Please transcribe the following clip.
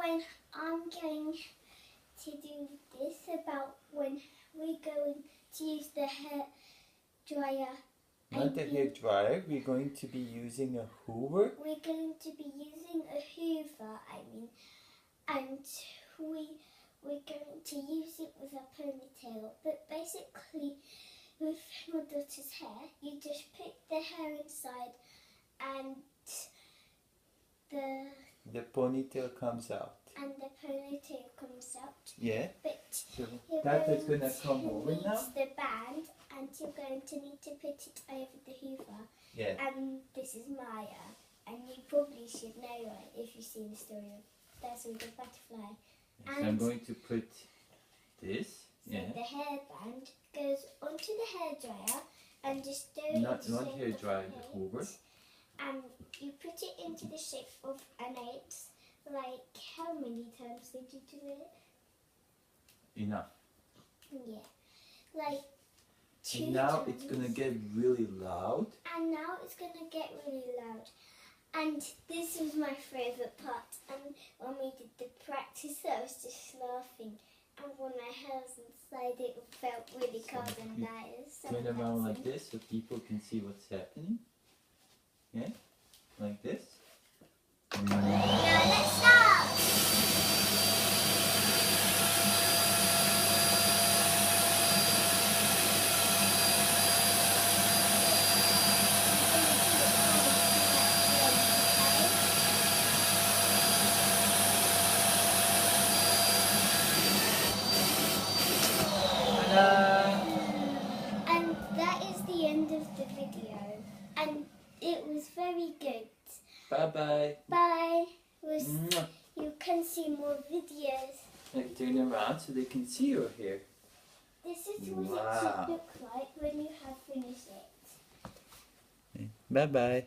when I'm going to do this about when we're going to use the hair dryer. Not the hair dryer, we're going to be using a Hoover. We're going to be using a Hoover, and we're going to use it with a ponytail. But basically, with my daughter's hair, you just put the hair inside and the ponytail comes out. And the ponytail comes out. Yeah. But So Tata's gonna come over now. The band, and you're going to need to put it over the Hoover. Yeah. And this is Maya, and you probably should know her if you've seen the story of Dazzle the Butterfly. Yes, and I'm going to put this. So the hairband goes onto the hairdryer and just do it. Not hair dryer, the Hoover. And you put it into the shape of an 8. Like, how many times did you do it? Enough. Yeah. Like 2 and now times. It's gonna get really loud. And now it's gonna get really loud. And this was my favourite part. And when we did the practice, I was just laughing. And when my hair was inside, it felt really cold and nice. So turn around like this so people can see what's happening. Yeah? Like this. Now let's start! And that is the end of the video. And it was very good. Bye-bye. Bye. You can see more videos. Like, turn around so they can see your hair. This is what it should look like when you have finished it. Bye-bye.